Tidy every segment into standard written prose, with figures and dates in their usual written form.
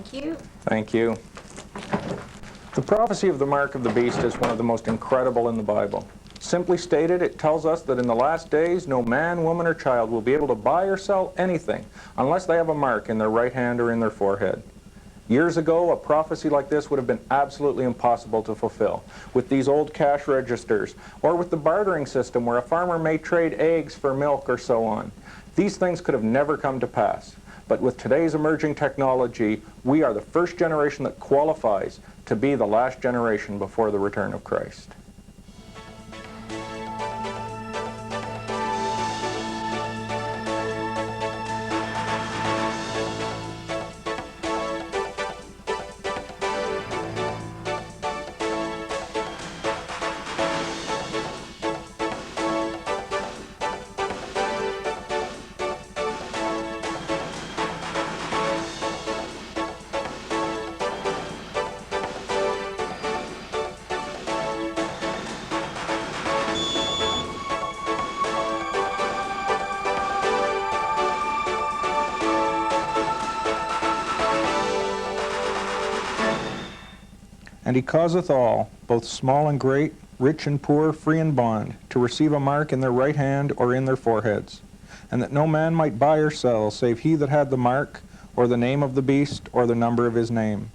Thank you. Thank you. The prophecy of the mark of the beast is one of the most incredible in the Bible. Simply stated, it tells us that in the last days, no man, woman, or child will be able to buy or sell anything unless they have a mark in their right hand or in their forehead. Years ago, a prophecy like this would have been absolutely impossible to fulfill with these old cash registers, or with the bartering system where a farmer may trade eggs for milk or so on. These things could have never come to pass. But with today's emerging technology, we are the first generation that qualifies to be the last generation before the return of Christ. And he causeth all, both small and great, rich and poor, free and bond, to receive a mark in their right hand or in their foreheads, and that no man might buy or sell, save he that had the mark, or the name of the beast, or the number of his name.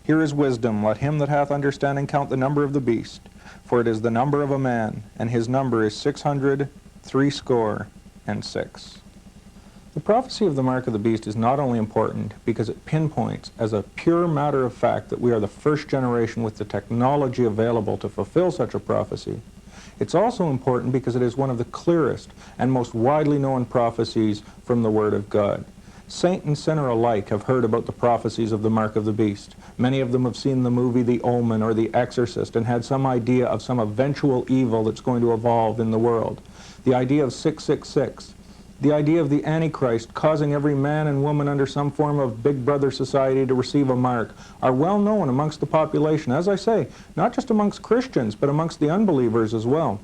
Here is wisdom. Let him that hath understanding count the number of the beast, for it is the number of a man, and his number is 666. The prophecy of the mark of the beast is not only important because it pinpoints as a pure matter of fact that we are the first generation with the technology available to fulfill such a prophecy. It's also important because it is one of the clearest and most widely known prophecies from the Word of God. Saint and sinner alike have heard about the prophecies of the mark of the beast. Many of them have seen the movie The Omen or The Exorcist and had some idea of some eventual evil that's going to evolve in the world. The idea of 666. The idea of the Antichrist causing every man and woman under some form of Big Brother society to receive a mark are well known amongst the population, as I say, not just amongst Christians, but amongst the unbelievers as well.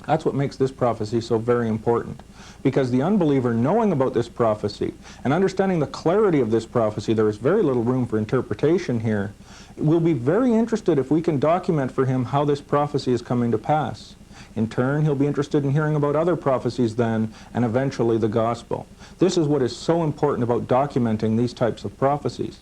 That's what makes this prophecy so very important. Because the unbeliever, knowing about this prophecy and understanding the clarity of this prophecy, there is very little room for interpretation here, will be very interested if we can document for him how this prophecy is coming to pass. In turn, he'll be interested in hearing about other prophecies then, and eventually the gospel. This is what is so important about documenting these types of prophecies.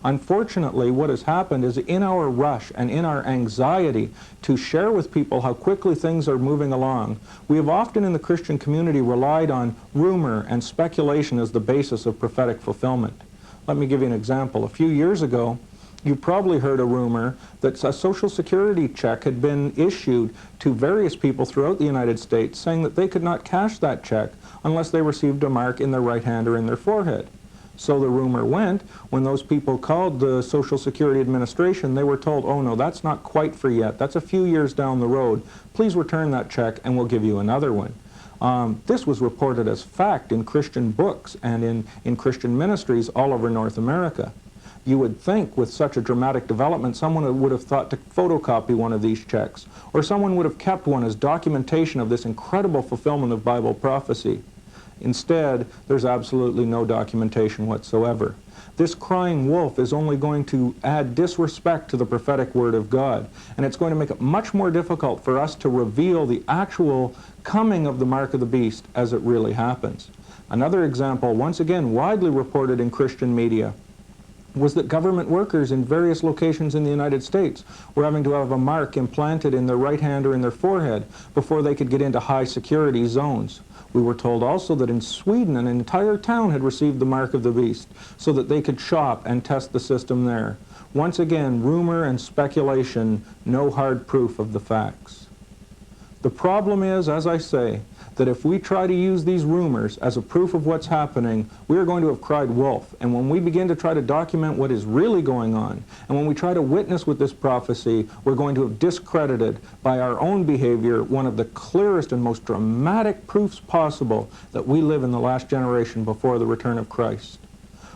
Unfortunately, what has happened is in our rush and in our anxiety to share with people how quickly things are moving along, we have often in the Christian community relied on rumor and speculation as the basis of prophetic fulfillment. Let me give you an example. A few years ago, you probably heard a rumor that a Social Security check had been issued to various people throughout the United States saying that they could not cash that check unless they received a mark in their right hand or in their forehead. So the rumor went, when those people called the Social Security Administration, they were told, oh no, that's not quite for yet. That's a few years down the road. Please return that check and we'll give you another one. This was reported as fact in Christian books and in Christian ministries all over North America. You would think with such a dramatic development someone would have thought to photocopy one of these checks, or someone would have kept one as documentation of this incredible fulfillment of Bible prophecy. Instead, there's absolutely no documentation whatsoever. This crying wolf is only going to add disrespect to the prophetic word of God, and it's going to make it much more difficult for us to reveal the actual coming of the mark of the beast as it really happens. Another example, once again widely reported in Christian media, was that government workers in various locations in the United States were having to have a mark implanted in their right hand or in their forehead before they could get into high security zones. We were told also that in Sweden an entire town had received the mark of the beast so that they could shop and test the system there. Once again, rumor and speculation, no hard proof of the facts. The problem is, as I say, that if we try to use these rumors as a proof of what's happening, we are going to have cried wolf. And when we begin to try to document what is really going on, and when we try to witness with this prophecy, we're going to have discredited by our own behavior one of the clearest and most dramatic proofs possible that we live in the last generation before the return of Christ.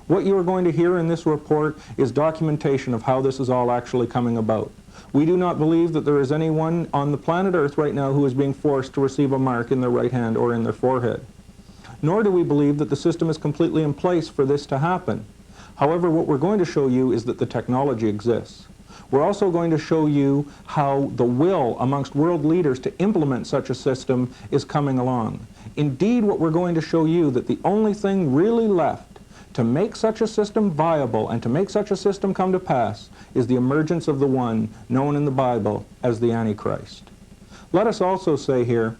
What you are going to hear in this report is documentation of how this is all actually coming about. We do not believe that there is anyone on the planet Earth right now who is being forced to receive a mark in their right hand or in their forehead. Nor do we believe that the system is completely in place for this to happen. However, what we're going to show you is that the technology exists. We're also going to show you how the will amongst world leaders to implement such a system is coming along. Indeed, what we're going to show you that the only thing really left to make such a system viable and to make such a system come to pass is the emergence of the one known in the Bible as the Antichrist. Let us also say here,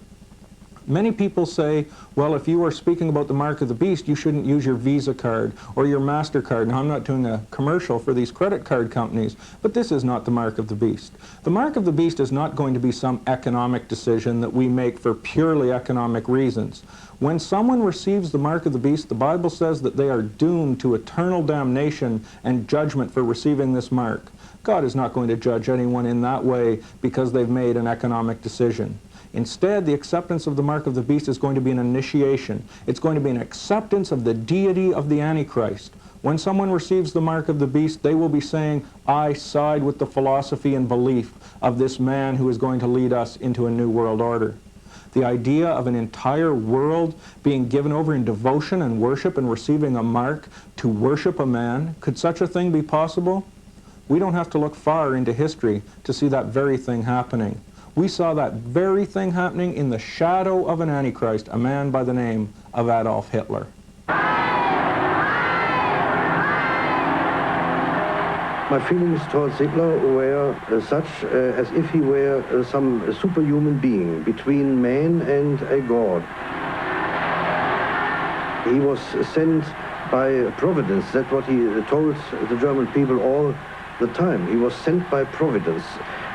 many people say, well, if you are speaking about the mark of the beast, you shouldn't use your Visa card or your MasterCard. Now, I'm not doing a commercial for these credit card companies, but this is not the mark of the beast. The mark of the beast is not going to be some economic decision that we make for purely economic reasons. When someone receives the mark of the beast, the Bible says that they are doomed to eternal damnation and judgment for receiving this mark. God is not going to judge anyone in that way because they've made an economic decision. Instead, the acceptance of the mark of the beast is going to be an initiation. It's going to be an acceptance of the deity of the Antichrist. When someone receives the mark of the beast, they will be saying, I side with the philosophy and belief of this man who is going to lead us into a new world order. The idea of an entire world being given over in devotion and worship and receiving a mark to worship a man, could such a thing be possible? We don't have to look far into history to see that very thing happening. We saw that very thing happening in the shadow of an Antichrist, a man by the name of Adolf Hitler. My feelings towards Hitler were such as if he were some superhuman being between man and a god. He was sent by providence. That's what he told the German people all the time. He was sent by providence.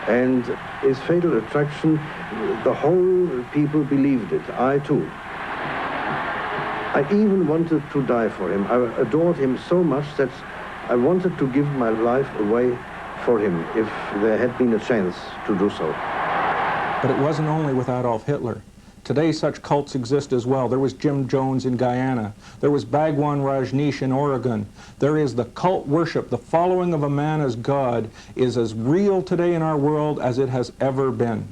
And his fatal attraction, the whole people believed it. I too. I even wanted to die for him. I adored him so much that I wanted to give my life away for him if there had been a chance to do so. But it wasn't only with Adolf Hitler. Today such cults exist as well. There was Jim Jones in Guyana. There was Bhagwan Rajneesh in Oregon. There is the cult worship. The following of a man as God is as real today in our world as it has ever been.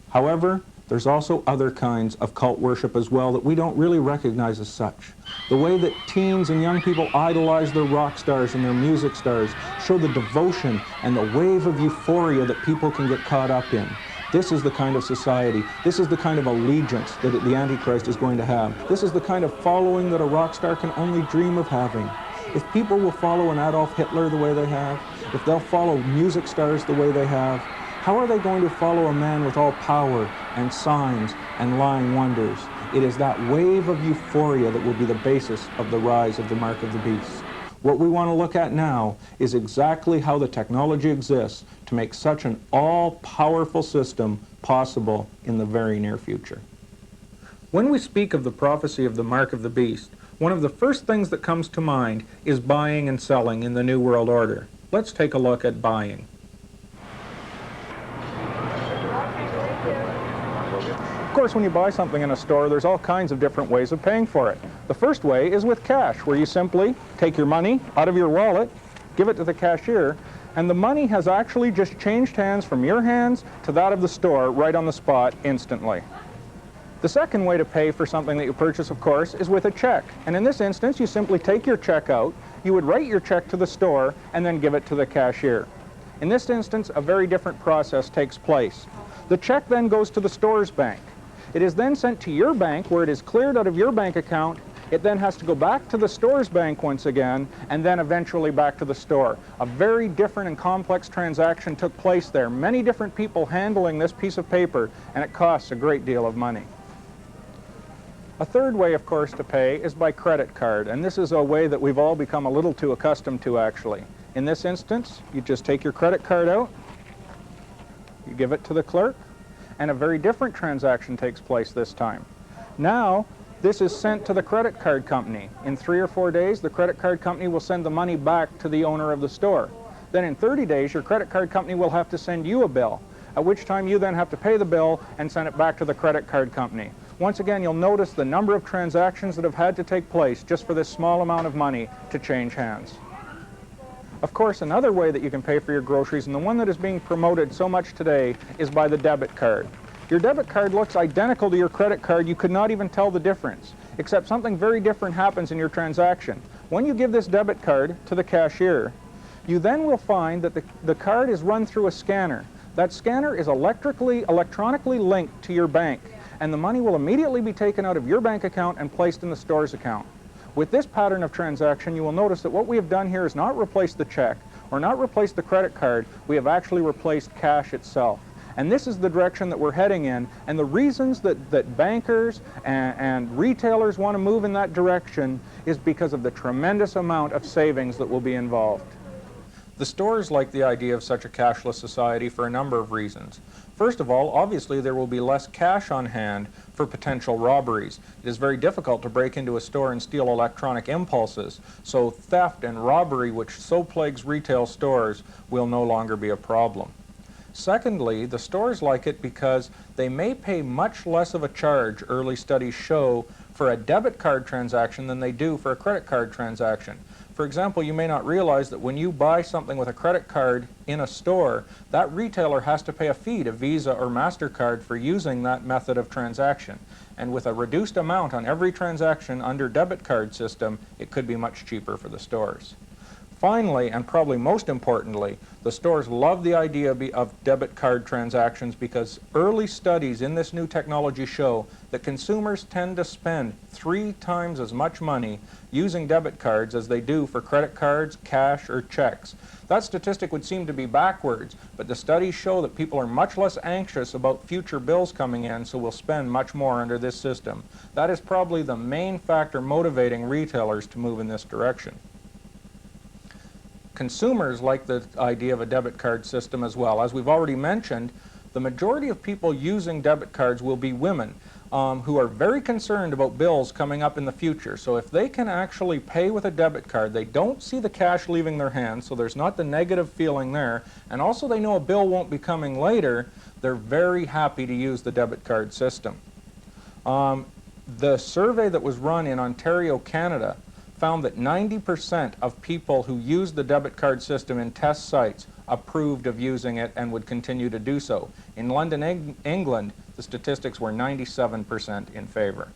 However, there's also other kinds of cult worship as well that we don't really recognize as such. The way that teens and young people idolize their rock stars and their music stars show the devotion and the wave of euphoria that people can get caught up in. This is the kind of society, this is the kind of allegiance that the Antichrist is going to have. This is the kind of following that a rock star can only dream of having. If people will follow an Adolf Hitler the way they have, if they'll follow music stars the way they have, how are they going to follow a man with all power and signs and lying wonders? It is that wave of euphoria that will be the basis of the rise of the mark of the beast. What we want to look at now is exactly how the technology exists to make such an all-powerful system possible in the very near future. When we speak of the prophecy of the mark of the beast, one of the first things that comes to mind is buying and selling in the New World Order. Let's take a look at buying. Of course, when you buy something in a store, there's all kinds of different ways of paying for it. The first way is with cash, where you simply take your money out of your wallet, give it to the cashier, and the money has actually just changed hands from your hands to that of the store right on the spot instantly. The second way to pay for something that you purchase, of course, is with a check. And in this instance, you simply take your check out, you would write your check to the store, and then give it to the cashier. In this instance, a very different process takes place. The check then goes to the store's bank. It is then sent to your bank, where it is cleared out of your bank account. It then has to go back to the store's bank once again, and then eventually back to the store. A very different and complex transaction took place there. Many different people handling this piece of paper, and it costs a great deal of money. A third way, of course, to pay is by credit card, and this is a way that we've all become a little too accustomed to, actually. In this instance, you just take your credit card out, you give it to the clerk, and a very different transaction takes place this time. Now, this is sent to the credit card company. In 3 or 4 days, the credit card company will send the money back to the owner of the store. Then in 30 days, your credit card company will have to send you a bill, at which time you then have to pay the bill and send it back to the credit card company. Once again, you'll notice the number of transactions that have had to take place just for this small amount of money to change hands. Of course, another way that you can pay for your groceries, and the one that is being promoted so much today, is by the debit card. Your debit card looks identical to your credit card. You could not even tell the difference, except something very different happens in your transaction. When you give this debit card to the cashier, you then will find that the card is run through a scanner. That scanner is electronically linked to your bank, and the money will immediately be taken out of your bank account and placed in the store's account. With this pattern of transaction, you will notice that what we have done here is not replace the check or not replace the credit card. We have actually replaced cash itself. And this is the direction that we're heading in, and the reasons that bankers and retailers want to move in that direction is because of the tremendous amount of savings that will be involved. The stores like the idea of such a cashless society for a number of reasons. First of all, obviously there will be less cash on hand for potential robberies. It is very difficult to break into a store and steal electronic impulses, so theft and robbery, which so plagues retail stores, will no longer be a problem. Secondly, the stores like it because they may pay much less of a charge, early studies show, for a debit card transaction than they do for a credit card transaction. For example, you may not realize that when you buy something with a credit card in a store, that retailer has to pay a fee to Visa or MasterCard for using that method of transaction. And with a reduced amount on every transaction under debit card system, it could be much cheaper for the stores. Finally, and probably most importantly, the stores love the idea of debit card transactions because early studies in this new technology show that consumers tend to spend 3 times as much money using debit cards as they do for credit cards, cash, or checks. That statistic would seem to be backwards, but the studies show that people are much less anxious about future bills coming in, so will spend much more under this system. That is probably the main factor motivating retailers to move in this direction. Consumers like the idea of a debit card system as well. As we've already mentioned, the majority of people using debit cards will be women who are very concerned about bills coming up in the future. So if they can actually pay with a debit card, they don't see the cash leaving their hands, so there's not the negative feeling there, and also they know a bill won't be coming later, they're very happy to use the debit card system. The survey that was run in Ontario, Canada, found that 90% of people who used the debit card system in test sites approved of using it and would continue to do so. In London, England, the statistics were 97% in favor.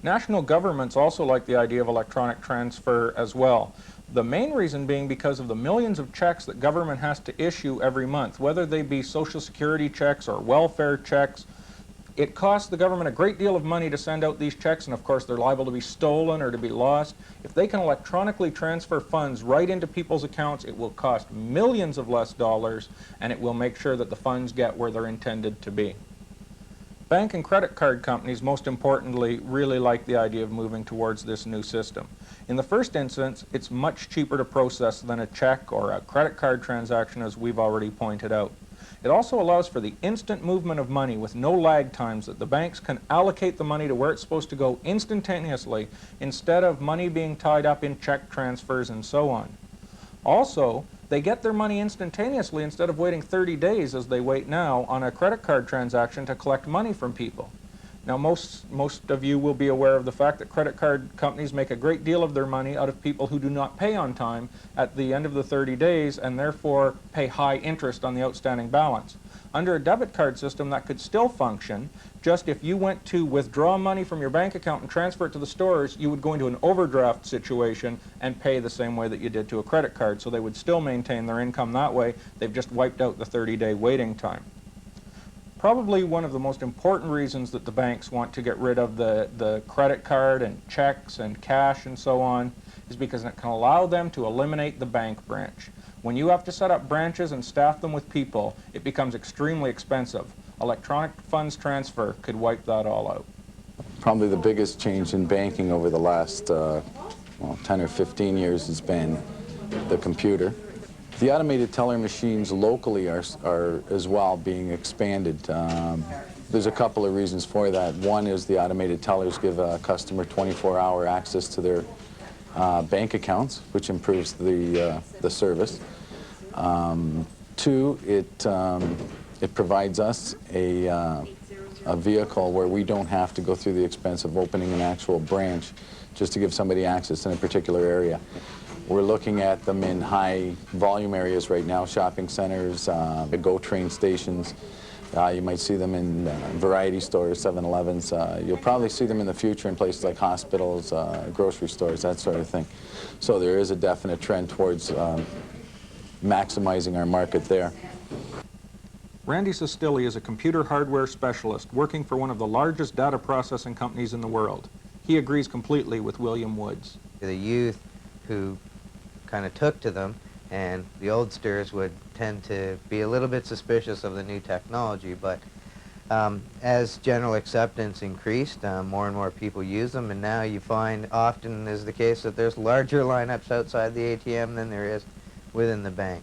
National governments also like the idea of electronic transfer as well. The main reason being because of the millions of checks that government has to issue every month, whether they be Social Security checks or welfare checks. It costs the government a great deal of money to send out these checks, and of course they're liable to be stolen or to be lost. If they can electronically transfer funds right into people's accounts, it will cost millions of less dollars, and it will make sure that the funds get where they're intended to be. Bank and credit card companies, most importantly, really like the idea of moving towards this new system. In the first instance, it's much cheaper to process than a check or a credit card transaction, as we've already pointed out. It also allows for the instant movement of money with no lag times, that the banks can allocate the money to where it's supposed to go instantaneously instead of money being tied up in check transfers and so on. Also, they get their money instantaneously instead of waiting 30 days as they wait now on a credit card transaction to collect money from people. Now, most of you will be aware of the fact that credit card companies make a great deal of their money out of people who do not pay on time at the end of the 30 days and therefore pay high interest on the outstanding balance. Under a debit card system, that could still function, just if you went to withdraw money from your bank account and transfer it to the stores, you would go into an overdraft situation and pay the same way that you did to a credit card, so they would still maintain their income that way. They've just wiped out the 30-day waiting time. Probably one of the most important reasons that the banks want to get rid of the credit card and checks and cash and so on is because it can allow them to eliminate the bank branch. When you have to set up branches and staff them with people, it becomes extremely expensive. Electronic funds transfer could wipe that all out. Probably the biggest change in banking over the last 10 or 15 years has been the computer. The automated teller machines locally are as well being expanded. There's a couple of reasons for that. One is the automated tellers give a customer 24-hour access to their bank accounts, which improves the service. Two, it provides us a vehicle where we don't have to go through the expense of opening an actual branch just to give somebody access in a particular area. We're looking at them in high volume areas right now, shopping centers, GO train stations. You might see them in variety stores, 7-Elevens. You'll probably see them in the future in places like hospitals, grocery stores, that sort of thing. So there is a definite trend towards maximizing our market there. Randy Sestili is a computer hardware specialist working for one of the largest data processing companies in the world. He agrees completely with William Woods. The youth who kind of took to them, and the oldsters would tend to be a little bit suspicious of the new technology, but as general acceptance increased, more and more people use them, and now you find often is the case that there's larger lineups outside the ATM than there is within the bank.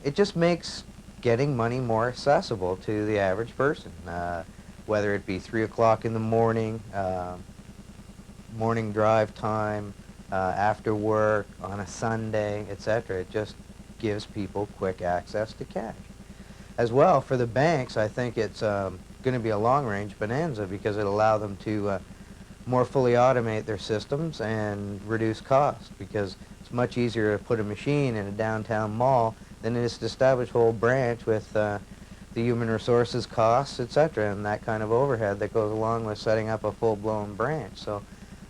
It just makes getting money more accessible to the average person, whether it be 3 o'clock in the morning, morning drive time, after work, on a Sunday, etc. It just gives people quick access to cash. As well, for the banks, I think it's going to be a long-range bonanza because it'll allow them to more fully automate their systems and reduce costs, because it's much easier to put a machine in a downtown mall than it is to establish a whole branch with the human resources costs, etc., and that kind of overhead that goes along with setting up a full-blown branch. So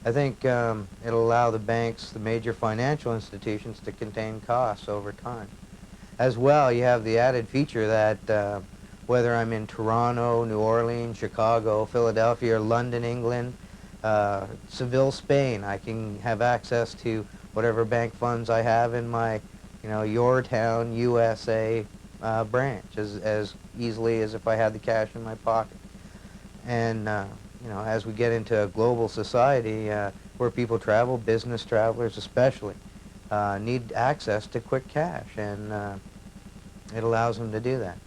I think it'll allow the banks, the major financial institutions, to contain costs over time. As well, you have the added feature that whether I'm in Toronto, New Orleans, Chicago, Philadelphia, or London, England, Seville, Spain, I can have access to whatever bank funds I have in my, Yorktown, USA branch as easily as if I had the cash in my pocket. And as we get into a global society where people travel, business travelers especially, need access to quick cash, and it allows them to do that.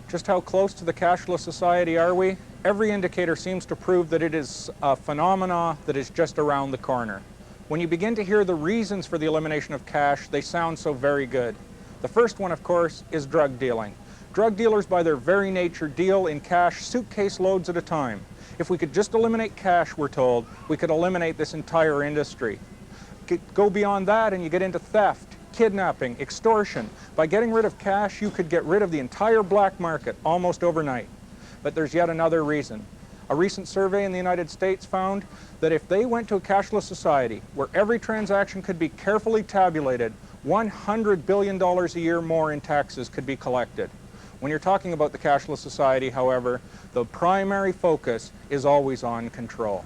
Just how close to the cashless society are we? Every indicator seems to prove that it is a phenomena that is just around the corner. When you begin to hear the reasons for the elimination of cash, they sound so very good. The first one, of course, is drug dealing. Drug dealers, by their very nature, deal in cash suitcase loads at a time. If we could just eliminate cash, we're told, we could eliminate this entire industry. Go beyond that and you get into theft, kidnapping, extortion. By getting rid of cash, you could get rid of the entire black market almost overnight. But there's yet another reason. A recent survey in the United States found that if they went to a cashless society where every transaction could be carefully tabulated, $100 billion a year more in taxes could be collected. When you're talking about the cashless society, however, the primary focus is always on control.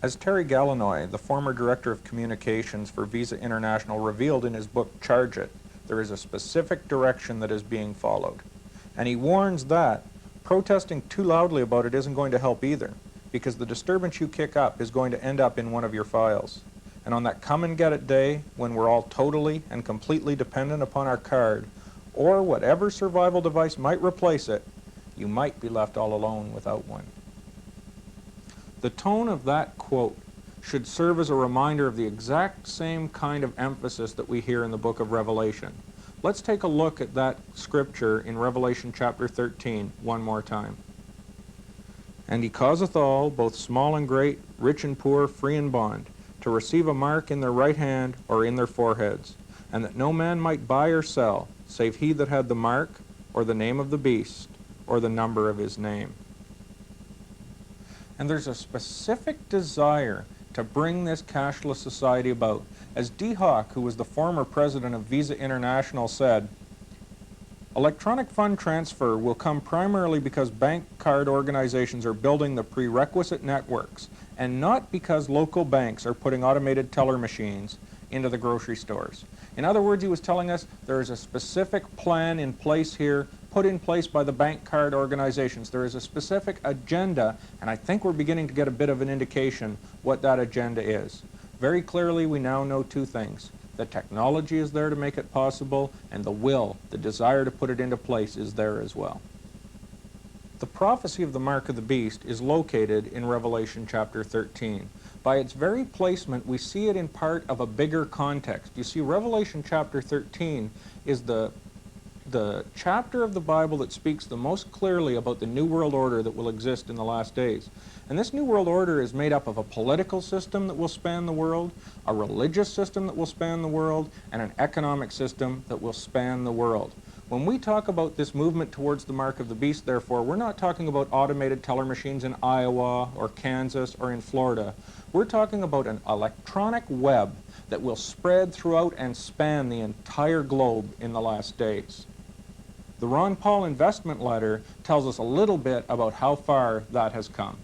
As Terry Gallinoy, the former Director of Communications for Visa International, revealed in his book Charge It, there is a specific direction that is being followed. And he warns that protesting too loudly about it isn't going to help either, because the disturbance you kick up is going to end up in one of your files. And on that come-and-get-it day, when we're all totally and completely dependent upon our card, or whatever survival device might replace it, you might be left all alone without one. The tone of that quote should serve as a reminder of the exact same kind of emphasis that we hear in the book of Revelation. Let's take a look at that scripture in Revelation chapter 13 one more time. And he causeth all, both small and great, rich and poor, free and bond, to receive a mark in their right hand or in their foreheads, and that no man might buy or sell, save he that had the mark, or the name of the beast, or the number of his name. And there's a specific desire to bring this cashless society about. As D. Hawk, who was the former president of Visa International, said, electronic fund transfer will come primarily because bank card organizations are building the prerequisite networks, and not because local banks are putting automated teller machines into the grocery stores. In other words, he was telling us there is a specific plan in place here, put in place by the bank card organizations. There is a specific agenda, and I think we're beginning to get a bit of an indication what that agenda is. Very clearly, we now know two things. The technology is there to make it possible, and the will, the desire to put it into place, is there as well. The prophecy of the mark of the beast is located in Revelation chapter 13. By its very placement, we see it in part of a bigger context. You see, Revelation chapter 13 is the chapter of the Bible that speaks the most clearly about the New World Order that will exist in the last days. And this New World Order is made up of a political system that will span the world, a religious system that will span the world, and an economic system that will span the world. When we talk about this movement towards the mark of the beast, therefore, we're not talking about automated teller machines in Iowa or Kansas or in Florida. We're talking about an electronic web that will spread throughout and span the entire globe in the last days. The Ron Paul investment letter tells us a little bit about how far that has come.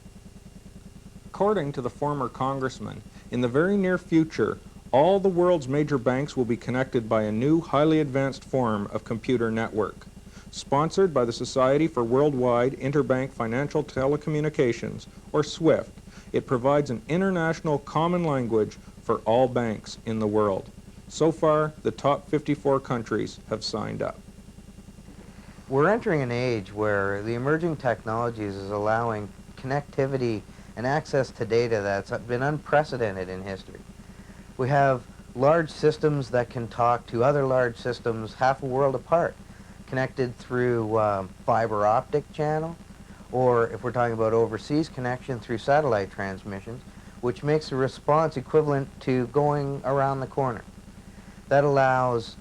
According to the former congressman, in the very near future, all the world's major banks will be connected by a new, highly advanced form of computer network. Sponsored by the Society for Worldwide Interbank Financial Telecommunications, or SWIFT, it provides an international common language for all banks in the world. So far, the top 54 countries have signed up. We're entering an age where the emerging technologies is allowing connectivity and access to data that's been unprecedented in history. We have large systems that can talk to other large systems half a world apart, connected through fiber optic channel, or if we're talking about overseas connection, through satellite transmissions, which makes the response equivalent to going around the corner. That allows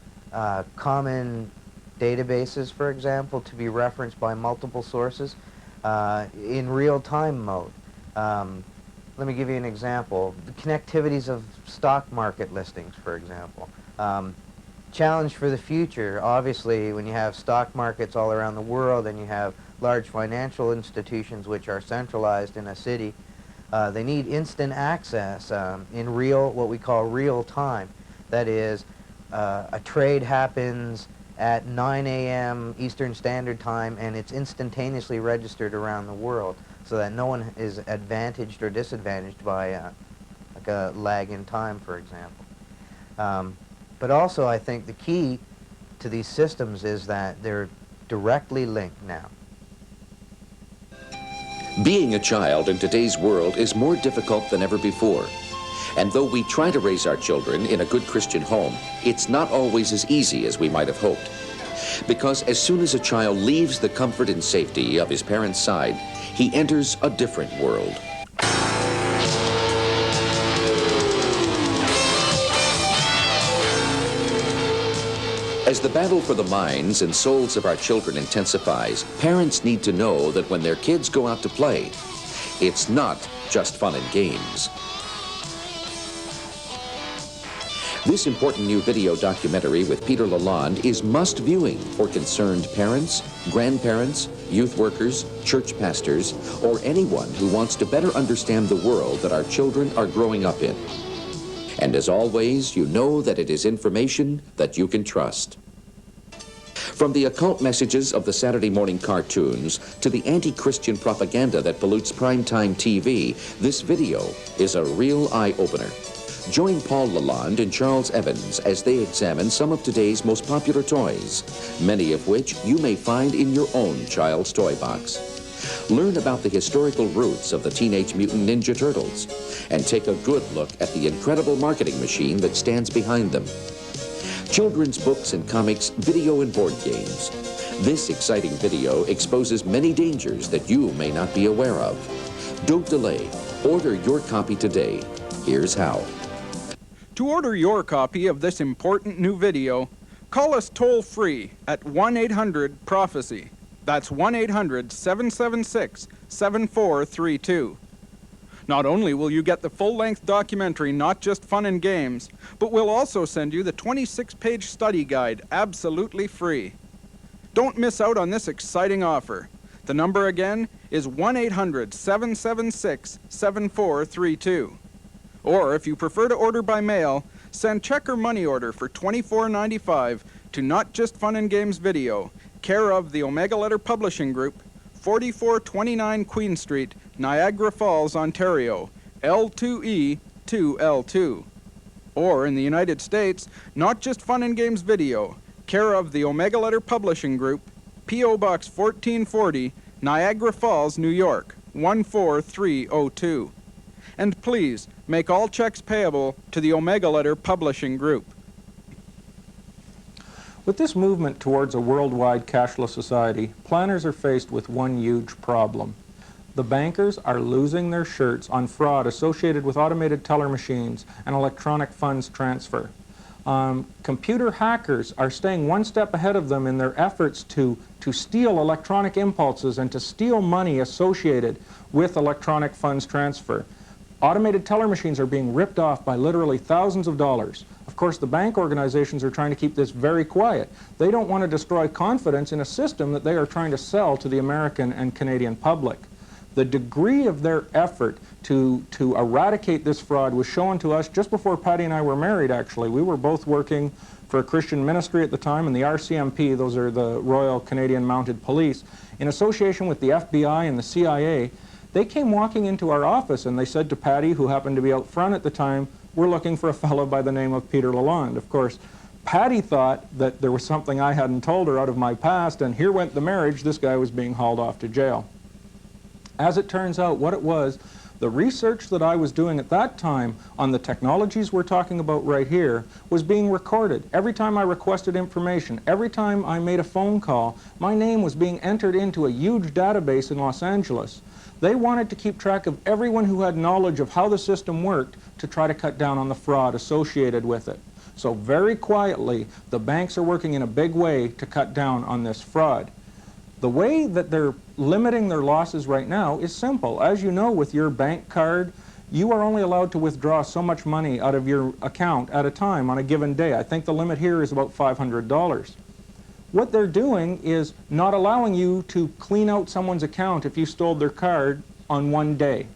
common databases, for example, to be referenced by multiple sources in real-time mode. Let me give you an example. The connectivities of stock market listings, for example. Challenge for the future, obviously, when you have stock markets all around the world and you have large financial institutions which are centralized in a city, they need instant access in what we call real time. That is, a trade happens at 9 a.m. Eastern Standard Time and it's instantaneously registered around the world, so that no one is advantaged or disadvantaged by like a lag in time, for example. But also, I think the key to these systems is that they're directly linked now. Being a child in today's world is more difficult than ever before. And though we try to raise our children in a good Christian home, it's not always as easy as we might have hoped. Because as soon as a child leaves the comfort and safety of his parents' side, he enters a different world. As the battle for the minds and souls of our children intensifies, parents need to know that when their kids go out to play, it's not just fun and games. This important new video documentary with Peter Lalonde is must viewing for concerned parents, grandparents, youth workers, church pastors, or anyone who wants to better understand the world that our children are growing up in. And as always, you know that it is information that you can trust. From the occult messages of the Saturday morning cartoons to the anti-Christian propaganda that pollutes primetime TV, this video is a real eye-opener. Join Paul Lalonde and Charles Evans as they examine some of today's most popular toys, many of which you may find in your own child's toy box. Learn about the historical roots of the Teenage Mutant Ninja Turtles and take a good look at the incredible marketing machine that stands behind them. Children's books and comics, video and board games. This exciting video exposes many dangers that you may not be aware of. Don't delay. Order your copy today. Here's how. To order your copy of this important new video, call us toll-free at 1-800-PROPHECY. That's 1-800-776-7432. Not only will you get the full-length documentary, Not Just Fun and Games, but we'll also send you the 26-page study guide absolutely free. Don't miss out on this exciting offer. The number again is 1-800-776-7432. Or if you prefer to order by mail, send check or money order for $24.95 to Not Just Fun and Games Video, care of the Omega Letter Publishing Group, 4429 Queen Street, Niagara Falls, Ontario, L2E 2L2. Or in the United States, Not Just Fun and Games Video, care of the Omega Letter Publishing Group, P.O. Box 1440, Niagara Falls, New York, 14302. And please, make all checks payable to the Omega Letter Publishing Group. With this movement towards a worldwide cashless society, planners are faced with one huge problem. The bankers are losing their shirts on fraud associated with automated teller machines and electronic funds transfer. Computer hackers are staying one step ahead of them in their efforts to steal electronic impulses and to steal money associated with electronic funds transfer. Automated teller machines are being ripped off by literally thousands of dollars. Of course, the bank organizations are trying to keep this very quiet. They don't want to destroy confidence in a system that they are trying to sell to the American and Canadian public. The degree of their effort to eradicate this fraud was shown to us just before Patty and I were married, actually. We were both working for a Christian ministry at the time, and the RCMP, those are the Royal Canadian Mounted Police, in association with the FBI and the CIA, they came walking into our office and they said to Patty, who happened to be out front at the time, "We're looking for a fellow by the name of Peter Lalonde." Of course, Patty thought that there was something I hadn't told her out of my past, and here went the marriage. This guy was being hauled off to jail. As it turns out, what it was, the research that I was doing at that time on the technologies we're talking about right here was being recorded. Every time I requested information, every time I made a phone call, my name was being entered into a huge database in Los Angeles. They wanted to keep track of everyone who had knowledge of how the system worked to try to cut down on the fraud associated with it. So very quietly, the banks are working in a big way to cut down on this fraud. The way that they're limiting their losses right now is simple. As you know, with your bank card, you are only allowed to withdraw so much money out of your account at a time on a given day. I think the limit here is about $500. What they're doing is not allowing you to clean out someone's account if you stole their card on one day.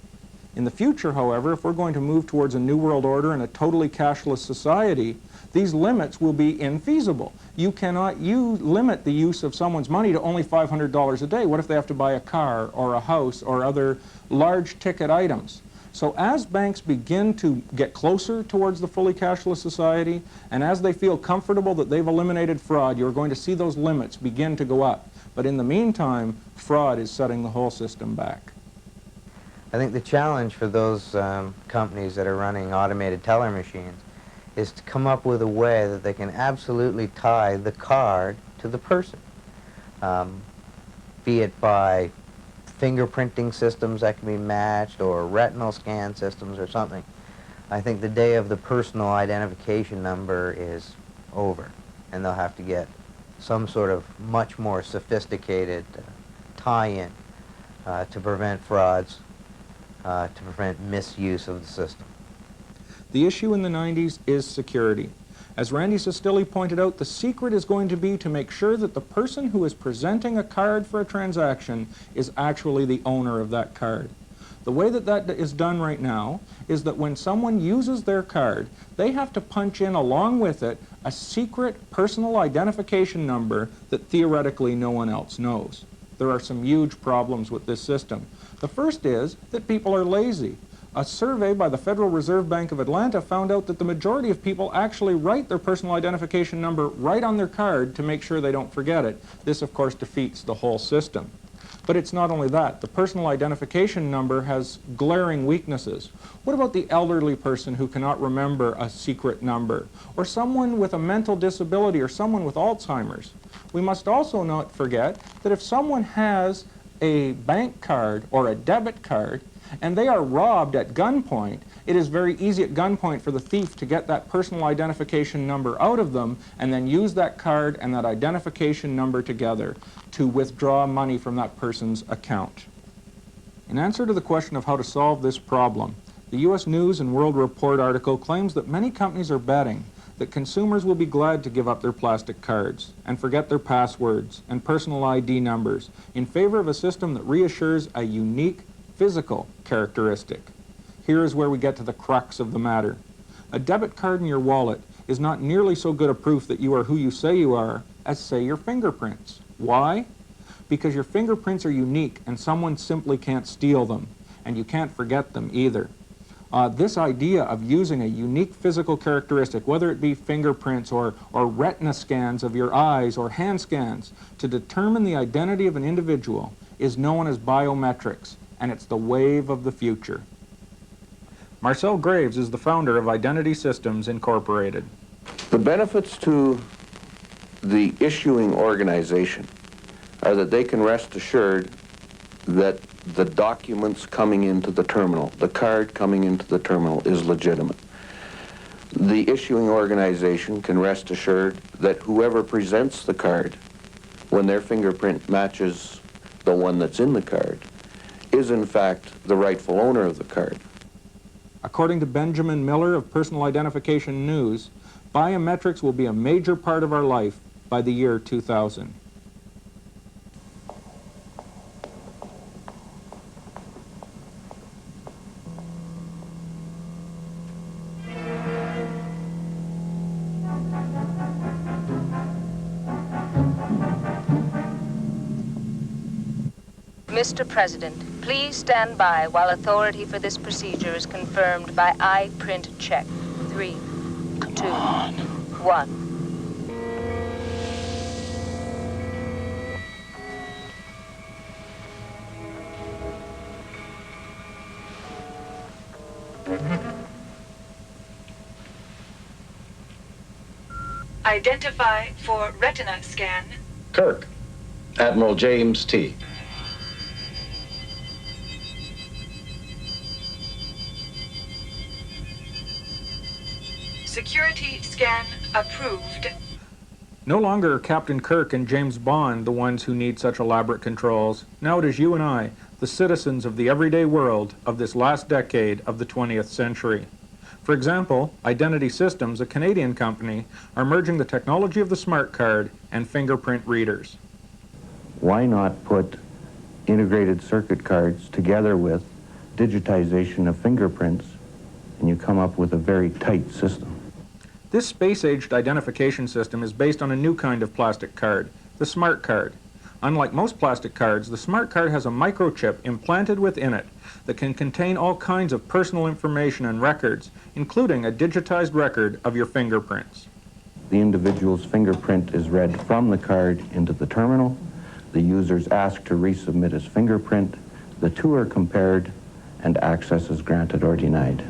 In the future, however, if we're going to move towards a new world order and a totally cashless society, these limits will be infeasible. You cannot limit the use of someone's money to only $500 a day. What if they have to buy a car or a house or other large ticket items? So as banks begin to get closer towards the fully cashless society, and as they feel comfortable that they've eliminated fraud, you're going to see those limits begin to go up. But in the meantime, fraud is setting the whole system back. I think the challenge for those companies that are running automated teller machines is to come up with a way that they can absolutely tie the card to the person, be it by fingerprinting systems that can be matched or retinal scan systems or something. I think the day of the personal identification number is over, and they'll have to get some sort of much more sophisticated tie-in to prevent frauds, to prevent misuse of the system. The issue in the 90s is security. As Randy Sestilli pointed out, the secret is going to be to make sure that the person who is presenting a card for a transaction is actually the owner of that card. The way that that is done right now is that when someone uses their card, they have to punch in along with it a secret personal identification number that theoretically no one else knows. There are some huge problems with this system. The first is that people are lazy. A survey by the Federal Reserve Bank of Atlanta found out that the majority of people actually write their personal identification number right on their card to make sure they don't forget it. This, of course, defeats the whole system. But it's not only that. The personal identification number has glaring weaknesses. What about the elderly person who cannot remember a secret number? Or someone with a mental disability or someone with Alzheimer's? We must also not forget that if someone has a bank card or a debit card, and they are robbed at gunpoint, it is very easy at gunpoint for the thief to get that personal identification number out of them and then use that card and that identification number together to withdraw money from that person's account. In answer to the question of how to solve this problem, the U.S. News and World Report article claims that many companies are betting that consumers will be glad to give up their plastic cards and forget their passwords and personal ID numbers in favor of a system that reassures a unique physical characteristic. Here is where we get to the crux of the matter. A debit card in your wallet is not nearly so good a proof that you are who you say you are as, say, your fingerprints. Why? Because your fingerprints are unique and someone simply can't steal them, and you can't forget them either. This idea of using a unique physical characteristic, whether it be fingerprints or retina scans of your eyes or hand scans, to determine the identity of an individual is known as biometrics, and it's the wave of the future. Marcel Graves is the founder of Identity Systems Incorporated. The benefits to the issuing organization are that they can rest assured that the documents coming into the terminal, the card coming into the terminal, is legitimate. the issuing organization can rest assured that whoever presents the card, when their fingerprint matches the one that's in the card, is in fact the rightful owner of the card. According to Benjamin Miller of Personal Identification News, biometrics will be a major part of our life by the year 2000. Mr. President, please stand by while authority for this procedure is confirmed by I-print check. 3, 2, 1. Identify for retina scan. Kirk, Admiral James T. Security scan approved. No longer are Captain Kirk and James Bond the ones who need such elaborate controls. Now it is you and I, the citizens of the everyday world of this last decade of the 20th century. For example, Identity Systems, a Canadian company, are merging the technology of the smart card and fingerprint readers. Why not put integrated circuit cards together with digitization of fingerprints, and you come up with a very tight system? This space-aged identification system is based on a new kind of plastic card, the smart card. Unlike most plastic cards, the smart card has a microchip implanted within it that can contain all kinds of personal information and records, including a digitized record of your fingerprints. The individual's fingerprint is read from the card into the terminal. The user is asked to resubmit his fingerprint. The two are compared, and access is granted or denied.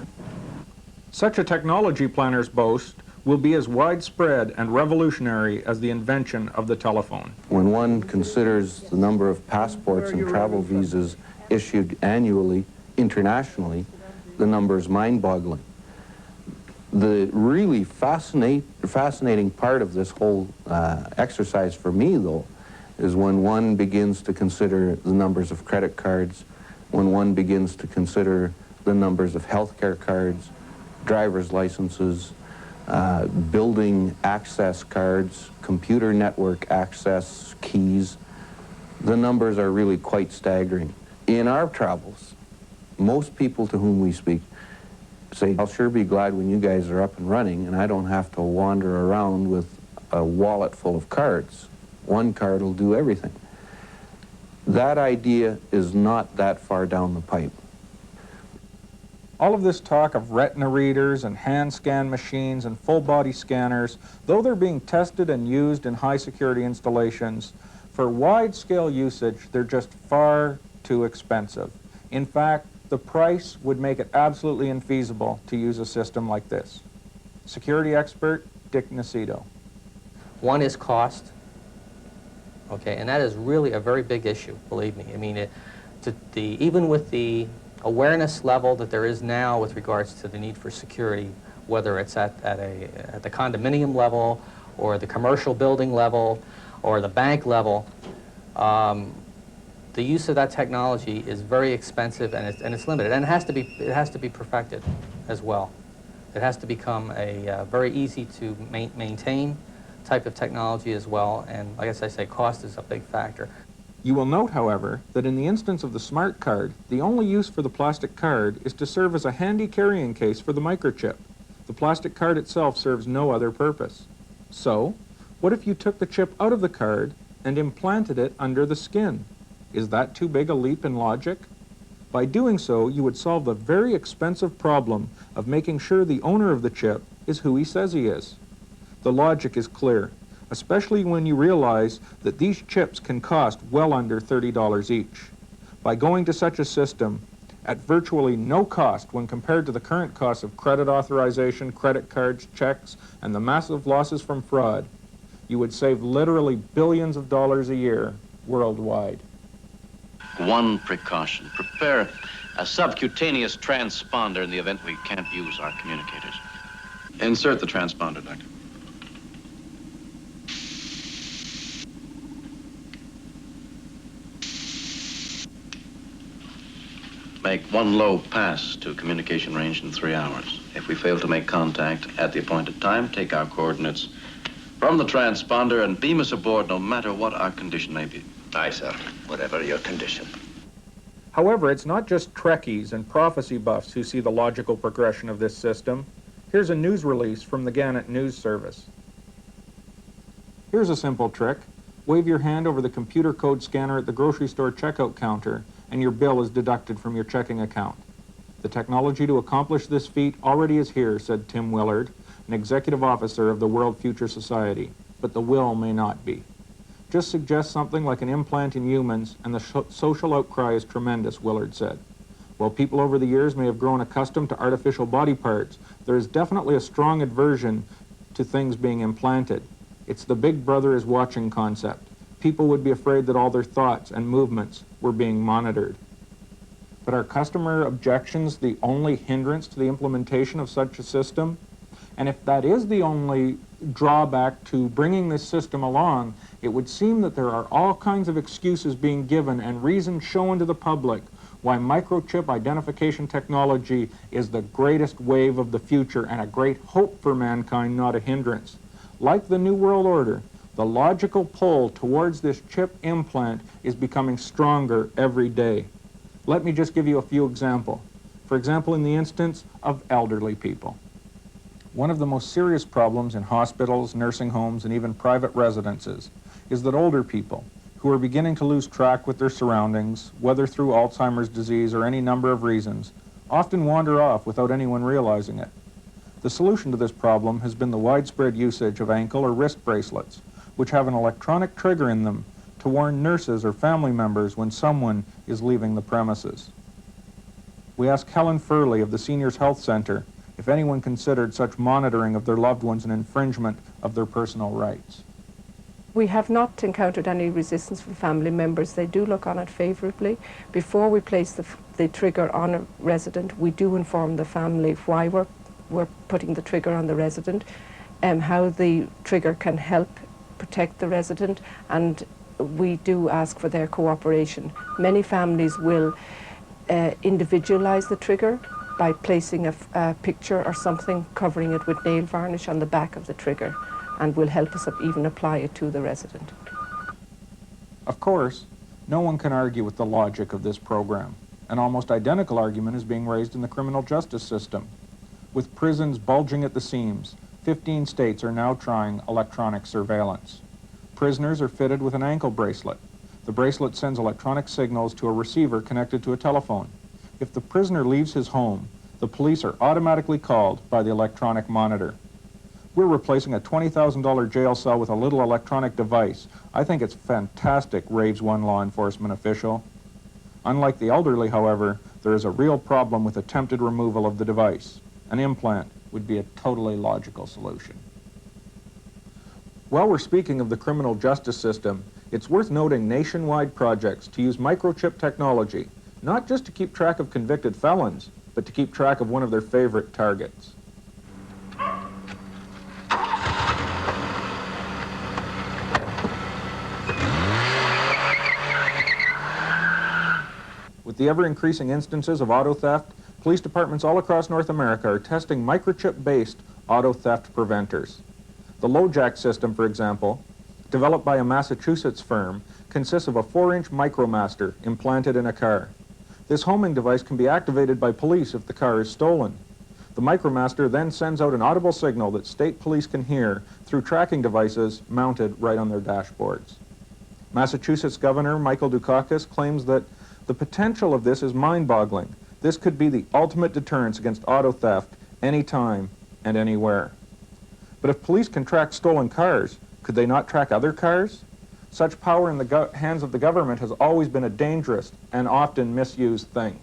Such a technology, planners boast, will be as widespread and revolutionary as the invention of the telephone. When one considers the number of passports and travel visas issued annually internationally, the number is mind-boggling. The really fascinating part of this whole exercise for me, though, is when one begins to consider the numbers of credit cards, when one begins to consider the numbers of healthcare cards, driver's licenses, building access cards, computer network access keys. The numbers are really quite staggering. In our travels, most people to whom we speak say, I'll sure be glad when you guys are up and running and I don't have to wander around with a wallet full of cards. One card will do everything. That idea is not that far down the pipe. All of this talk of retina readers and hand scan machines and full body scanners, though they're being tested and used in high security installations, for wide scale usage, they're just far too expensive. In fact, the price would make it absolutely infeasible to use a system like this. Security expert Dick Nacito. One is cost, okay, and that is really a very big issue, believe me. I mean, even with the awareness level that there is now with regards to the need for security, whether it's at the condominium level or the commercial building level or the bank level, the use of that technology is very expensive and it's limited, and it has to be perfected as well. It has to become a very easy to maintain type of technology as well, and like I say, cost is a big factor. You will note, however, that in the instance of the smart card, the only use for the plastic card is to serve as a handy carrying case for the microchip. The plastic card itself serves no other purpose. So, what if you took the chip out of the card and implanted it under the skin? Is that too big a leap in logic? By doing so, you would solve the very expensive problem of making sure the owner of the chip is who he says he is. The logic is clear, especially when you realize that these chips can cost well under $30 each. By going to such a system, at virtually no cost when compared to the current costs of credit authorization, credit cards, checks, and the massive losses from fraud, you would save literally billions of dollars a year worldwide. One precaution, prepare a subcutaneous transponder in the event we can't use our communicators. Insert the transponder, Doctor. Make one low pass to communication range in 3 hours. If we fail to make contact at the appointed time, take our coordinates from the transponder and beam us aboard no matter what our condition may be. Aye, sir. Whatever your condition. However, it's not just Trekkies and prophecy buffs who see the logical progression of this system. Here's a news release from the Gannett News Service. Here's a simple trick. Wave your hand over the computer code scanner at the grocery store checkout counter, and your bill is deducted from your checking account. The technology to accomplish this feat already is here, said Tim Willard, an executive officer of the World Future Society, but the will may not be. Just suggest something like an implant in humans, and the social outcry is tremendous, Willard said. While people over the years may have grown accustomed to artificial body parts, there is definitely a strong aversion to things being implanted. It's the big brother is watching concept. People would be afraid that all their thoughts and movements were being monitored. But are customer objections the only hindrance to the implementation of such a system? And if that is the only drawback to bringing this system along, it would seem that there are all kinds of excuses being given and reasons shown to the public why microchip identification technology is the greatest wave of the future and a great hope for mankind, not a hindrance. Like the New World Order, the logical pull towards this chip implant is becoming stronger every day. Let me just give you a few examples. For example, in the instance of elderly people. One of the most serious problems in hospitals, nursing homes, and even private residences is that older people, who are beginning to lose track with their surroundings, whether through Alzheimer's disease or any number of reasons, often wander off without anyone realizing it. The solution to this problem has been the widespread usage of ankle or wrist bracelets, which have an electronic trigger in them to warn nurses or family members when someone is leaving the premises. We asked Helen Furley of the Seniors Health Center if anyone considered such monitoring of their loved ones an infringement of their personal rights. We have not encountered any resistance from family members. They do look on it favorably. Before we place the trigger on a resident, we do inform the family why we're putting the trigger on the resident, how the trigger can help protect the resident, and we do ask for their cooperation. Many families will individualize the trigger by placing a picture or something, covering it with nail varnish on the back of the trigger, and will help us even apply it to the resident. Of course, no one can argue with the logic of this program. An almost identical argument is being raised in the criminal justice system. With prisons bulging at the seams, 15 states are now trying electronic surveillance. Prisoners are fitted with an ankle bracelet. The bracelet sends electronic signals to a receiver connected to a telephone. If the prisoner leaves his home, the police are automatically called by the electronic monitor. We're replacing a $20,000 jail cell with a little electronic device. I think it's fantastic, raves one law enforcement official. Unlike the elderly, however, there is a real problem with attempted removal of the device. An implant would be a totally logical solution. While we're speaking of the criminal justice system, it's worth noting nationwide projects to use microchip technology, not just to keep track of convicted felons, but to keep track of one of their favorite targets. With the ever-increasing instances of auto theft, police departments all across North America are testing microchip-based auto theft preventers. The LoJack system, for example, developed by a Massachusetts firm, consists of a 4-inch micromaster implanted in a car. This homing device can be activated by police if the car is stolen. The micromaster then sends out an audible signal that state police can hear through tracking devices mounted right on their dashboards. Massachusetts Governor Michael Dukakis claims that the potential of this is mind-boggling. This could be the ultimate deterrence against auto theft anytime and anywhere. But if police can track stolen cars, could they not track other cars? Such power in the hands of the government has always been a dangerous and often misused thing.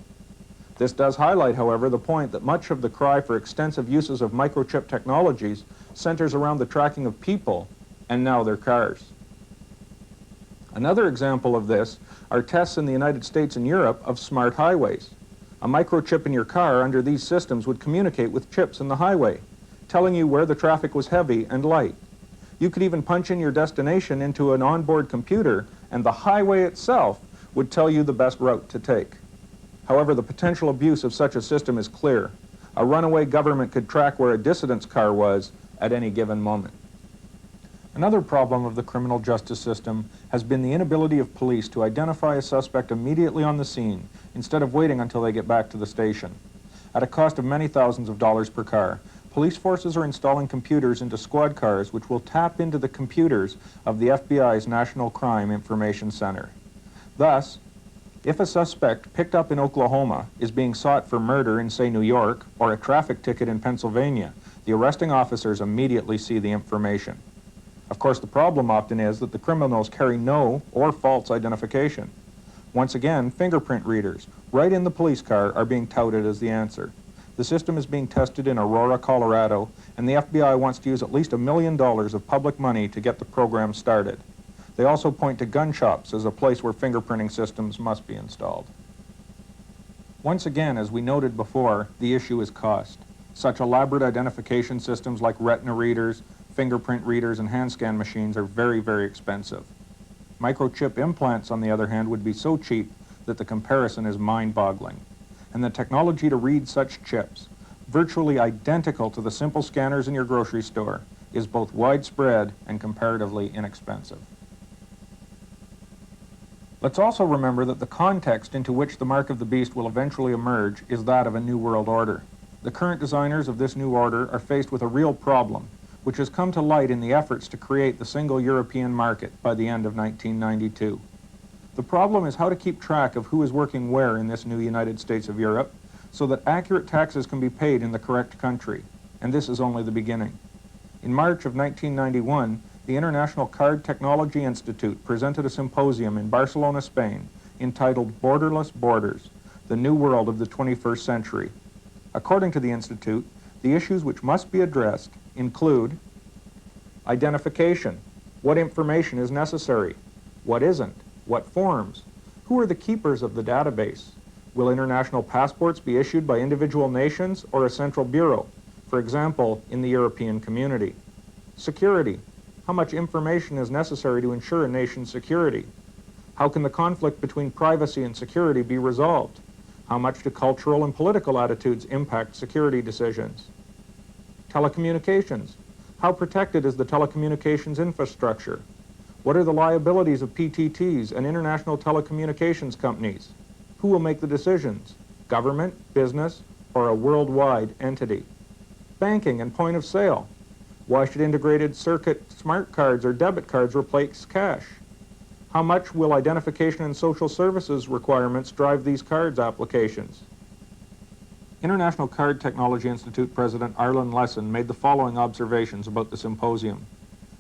This does highlight, however, the point that much of the cry for extensive uses of microchip technologies centers around the tracking of people and now their cars. Another example of this are tests in the United States and Europe of smart highways. A microchip in your car under these systems would communicate with chips in the highway. telling you where the traffic was heavy and light. You could even punch in your destination into an onboard computer, and the highway itself would tell you the best route to take. However, the potential abuse of such a system is clear. A runaway government could track where a dissident's car was at any given moment. Another problem of the criminal justice system has been the inability of police to identify a suspect immediately on the scene instead of waiting until they get back to the station. At a cost of many thousands of dollars per car, police forces are installing computers into squad cars which will tap into the computers of the FBI's National Crime Information Center. Thus, if a suspect picked up in Oklahoma is being sought for murder in, say, New York, or a traffic ticket in Pennsylvania, the arresting officers immediately see the information. Of course, the problem often is that the criminals carry no or false identification. Once again, fingerprint readers, right in the police car, are being touted as the answer. The system is being tested in Aurora, Colorado, and the FBI wants to use at least $1 million of public money to get the program started. They also point to gun shops as a place where fingerprinting systems must be installed. Once again, as we noted before, the issue is cost. Such elaborate identification systems like retina readers, fingerprint readers, and hand scan machines are very, very expensive. Microchip implants, on the other hand, would be so cheap that the comparison is mind-boggling. And the technology to read such chips, virtually identical to the simple scanners in your grocery store, is both widespread and comparatively inexpensive. Let's also remember that the context into which the mark of the beast will eventually emerge is that of a new world order. The current designers of this new order are faced with a real problem, which has come to light in the efforts to create the single European market by the end of 1992. The problem is how to keep track of who is working where in this new United States of Europe, so that accurate taxes can be paid in the correct country, and this is only the beginning. In March of 1991, the International Card Technology Institute presented a symposium in Barcelona, Spain, entitled Borderless Borders, the New World of the 21st Century. According to the Institute, the issues which must be addressed include identification. What information is necessary? What isn't? What forms? Who are the keepers of the database? Will international passports be issued by individual nations or a central bureau, for example, in the European Community? Security. How much information is necessary to ensure a nation's security? How can the conflict between privacy and security be resolved? How much do cultural and political attitudes impact security decisions? Telecommunications. How protected is the telecommunications infrastructure? What are the liabilities of PTTs and international telecommunications companies? Who will make the decisions? Government, business, or a worldwide entity? Banking and point of sale. Why should integrated circuit smart cards or debit cards replace cash? How much will identification and social services requirements drive these cards applications? International Card Technology Institute President Arlen Lesson made the following observations about the symposium.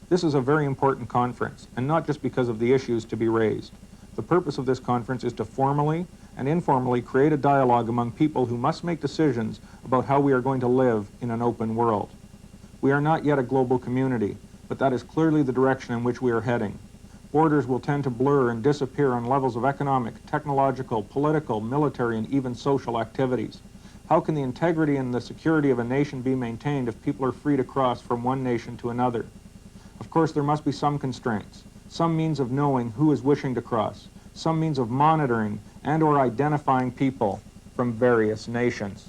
This is a very important conference, and not just because of the issues to be raised. The purpose of this conference is to formally and informally create a dialogue among people who must make decisions about how we are going to live in an open world. We are not yet a global community, but that is clearly the direction in which we are heading. Borders will tend to blur and disappear on levels of economic, technological, political, military, and even social activities. How can the integrity and the security of a nation be maintained if people are free to cross from one nation to another? Of course, there must be some constraints, some means of knowing who is wishing to cross, some means of monitoring and or identifying people from various nations.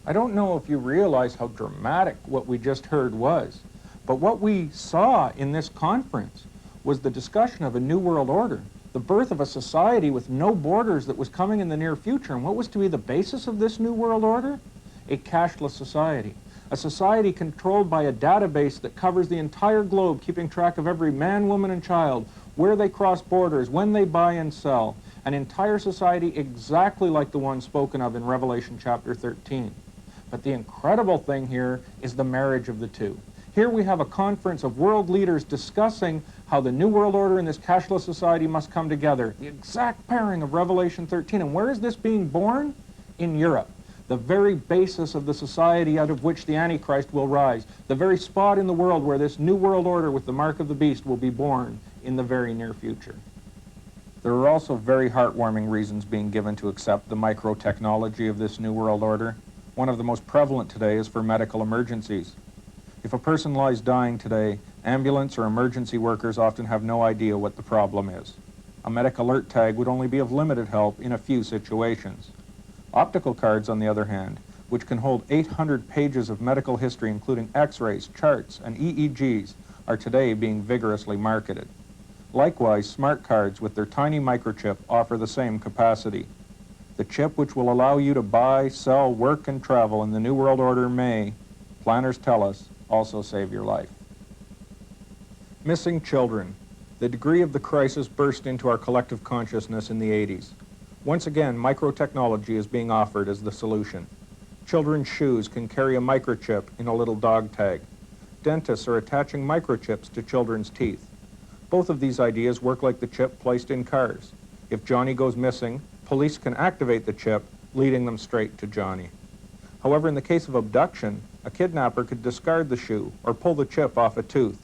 I don't know if you realize how dramatic what we just heard was, but what we saw in this conference was the discussion of a new world order, the birth of a society with no borders that was coming in the near future. And what was to be the basis of this new world order? A cashless society. A society controlled by a database that covers the entire globe, keeping track of every man, woman, and child, where they cross borders, when they buy and sell. An entire society exactly like the one spoken of in Revelation chapter 13. But the incredible thing here is the marriage of the two. Here we have a conference of world leaders discussing how the new world order and this cashless society must come together. The exact pairing of Revelation 13. And where is this being born? In Europe. The very basis of the society out of which the Antichrist will rise. The very spot in the world where this new world order with the mark of the beast will be born in the very near future. There are also very heartwarming reasons being given to accept the micro-technology of this new world order. One of the most prevalent today is for medical emergencies. If a person lies dying today, ambulance or emergency workers often have no idea what the problem is. A medic alert tag would only be of limited help in a few situations. Optical cards, on the other hand, which can hold 800 pages of medical history including x-rays, charts, and EEGs, are today being vigorously marketed. Likewise, smart cards with their tiny microchip offer the same capacity. The chip which will allow you to buy, sell, work, and travel in the New World Order may, planners tell us, also save your life. Missing children. The degree of the crisis burst into our collective consciousness in the 80s. Once again, microtechnology is being offered as the solution. Children's shoes can carry a microchip in a little dog tag. Dentists are attaching microchips to children's teeth. Both of these ideas work like the chip placed in cars. If Johnny goes missing, police can activate the chip, leading them straight to Johnny. However, in the case of abduction, a kidnapper could discard the shoe or pull the chip off a tooth.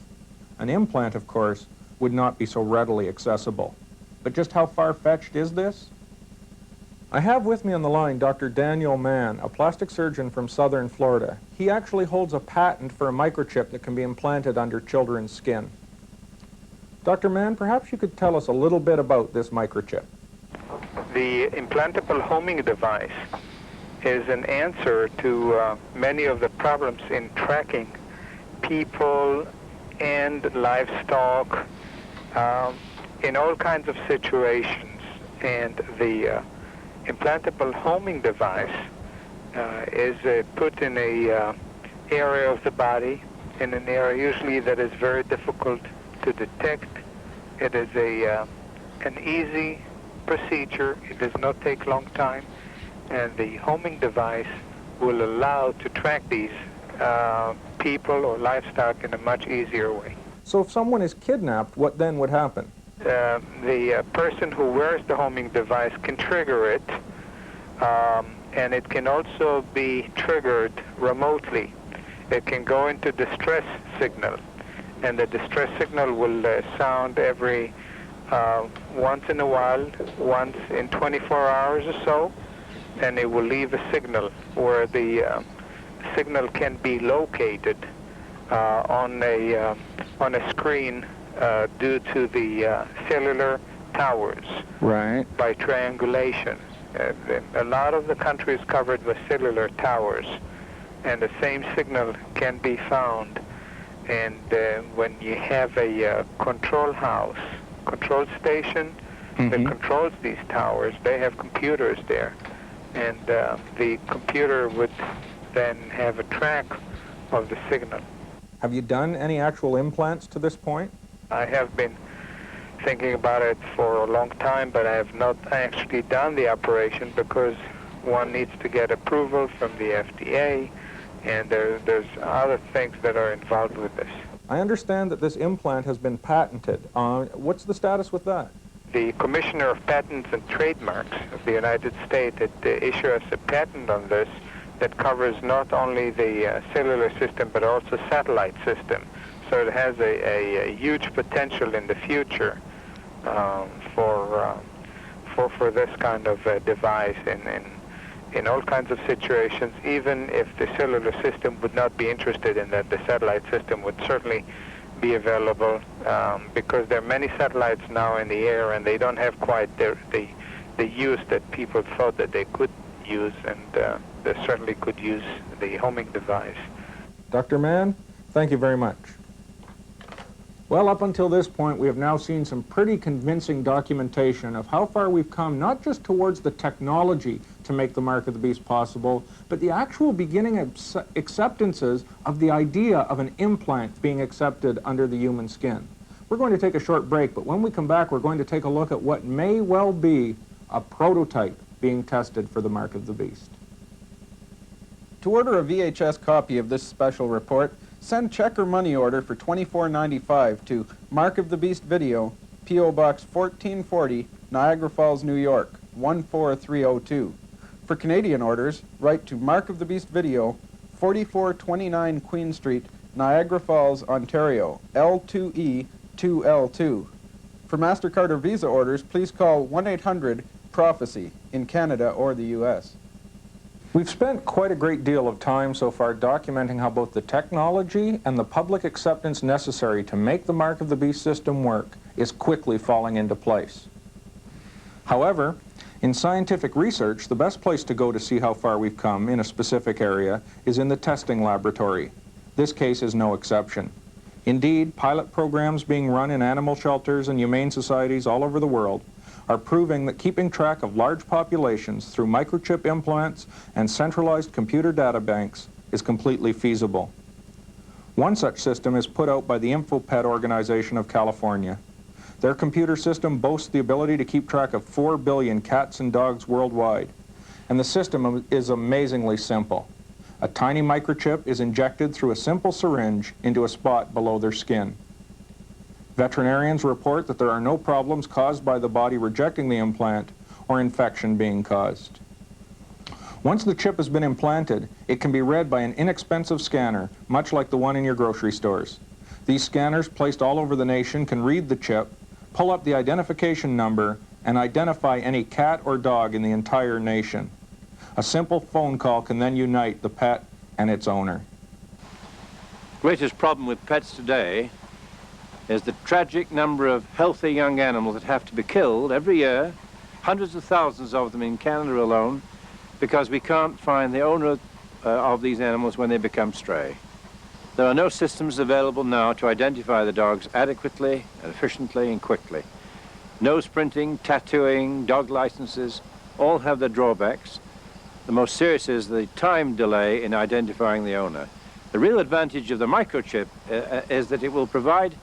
An implant, of course, would not be so readily accessible. But just how far-fetched is this? I have with me on the line Dr. Daniel Mann, a plastic surgeon from southern Florida. He actually holds a patent for a microchip that can be implanted under children's skin. Dr. Mann, perhaps you could tell us a little bit about this microchip. The implantable homing device is an answer to many of the problems in tracking people and livestock in all kinds of situations. And the implantable homing device is put in a area of the body, in an area usually that is very difficult to detect. It is an easy procedure. It does not take long time, and the homing device will allow to track these people or livestock in a much easier way. So if someone is kidnapped, what then would happen? The person who wears the homing device can trigger it, and it can also be triggered remotely. It can go into distress signal, and the distress signal will sound every once in a while, once in 24 hours or so, and it will leave a signal where the signal can be located on a screen due to the cellular towers. Right. By triangulation. A lot of the country is covered with cellular towers, and the same signal can be found. And when you have a control house, control station that controls these towers, they have computers there, and the computer would then have a track of the signal. Have you done any actual implants to this point? I have been thinking about it for a long time, but I have not actually done the operation because one needs to get approval from the FDA, and there's other things that are involved with this. I understand that this implant has been patented. What's the status with that? The Commissioner of Patents and Trademarks of the United States had issued us a patent on this that covers not only the cellular system but also satellite system. So it has a huge potential in the future for this kind of device in all kinds of situations. Even if the cellular system would not be interested in that, the satellite system would certainly be available because there are many satellites now in the air, and they don't have quite the use that people thought that they could use, and they certainly could use the homing device. Dr. Mann, thank you very much. Well, up until this point, we have now seen some pretty convincing documentation of how far we've come, not just towards the technology to make the mark of the beast possible, but the actual beginning acceptances of the idea of an implant being accepted under the human skin. We're going to take a short break, but when we come back, we're going to take a look at what may well be a prototype being tested for the mark of the beast. To order a VHS copy of this special report, send check or money order for $24.95 to Mark of the Beast Video, P.O. Box 1440, Niagara Falls, New York, 14302. For Canadian orders, write to Mark of the Beast Video, 4429 Queen Street, Niagara Falls, Ontario, L2E2L2. For MasterCard or Visa orders, please call 1-800-PROPHECY in Canada or the U.S. We've spent quite a great deal of time so far documenting how both the technology and the public acceptance necessary to make the Mark of the Beast system work is quickly falling into place. However, in scientific research, the best place to go to see how far we've come in a specific area is in the testing laboratory. This case is no exception. Indeed, pilot programs being run in animal shelters and humane societies all over the world are proving that keeping track of large populations through microchip implants and centralized computer data banks is completely feasible. One such system is put out by the InfoPet organization of California. Their computer system boasts the ability to keep track of 4 billion cats and dogs worldwide, and the system is amazingly simple. A tiny microchip is injected through a simple syringe into a spot below their skin. Veterinarians report that there are no problems caused by the body rejecting the implant or infection being caused. Once the chip has been implanted, it can be read by an inexpensive scanner, much like the one in your grocery stores. These scanners, placed all over the nation, can read the chip, pull up the identification number, and identify any cat or dog in the entire nation. A simple phone call can then unite the pet and its owner. The greatest problem with pets today is the tragic number of healthy young animals that have to be killed every year, hundreds of thousands of them in Canada alone, because we can't find the owner of these animals when they become stray. There are no systems available now to identify the dogs adequately, and efficiently, and quickly. Nose printing, tattooing, dog licenses, all have their drawbacks. The most serious is the time delay in identifying the owner. The real advantage of the microchip is that it will provide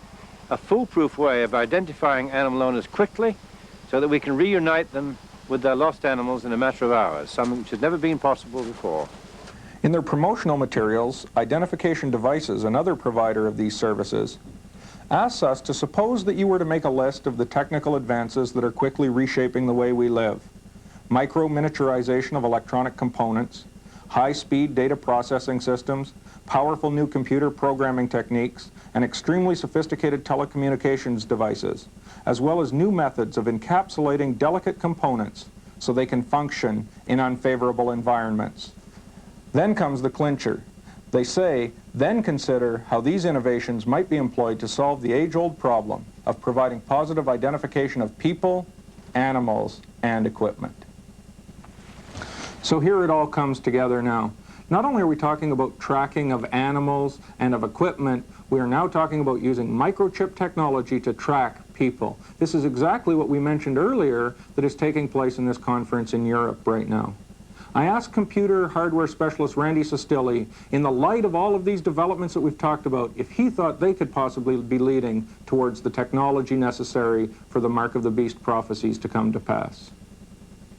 a foolproof way of identifying animal owners quickly so that we can reunite them with their lost animals in a matter of hours, something which has never been possible before. In their promotional materials, Identification Devices, another provider of these services, asks us to suppose that you were to make a list of the technical advances that are quickly reshaping the way we live. Micro-miniaturization of electronic components, high-speed data processing systems, powerful new computer programming techniques, and extremely sophisticated telecommunications devices, as well as new methods of encapsulating delicate components so they can function in unfavorable environments. Then comes the clincher. They say, then consider how these innovations might be employed to solve the age-old problem of providing positive identification of people, animals, and equipment. So here it all comes together now. Not only are we talking about tracking of animals and of equipment, we are now talking about using microchip technology to track people. This is exactly what we mentioned earlier that is taking place in this conference in Europe right now. I asked computer hardware specialist Randy Sestilli, in the light of all of these developments that we've talked about, if he thought they could possibly be leading towards the technology necessary for the Mark of the Beast prophecies to come to pass.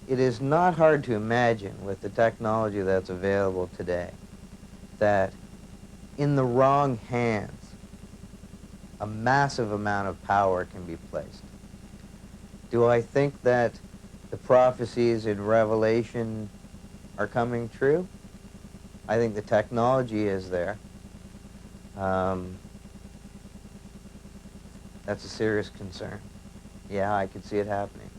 It is not hard to imagine, with the technology that's available today, that in the wrong hands, a massive amount of power can be placed. Do I think that the prophecies in Revelation are coming true? I think the technology is there. That's a serious concern. Yeah, I could see it happening.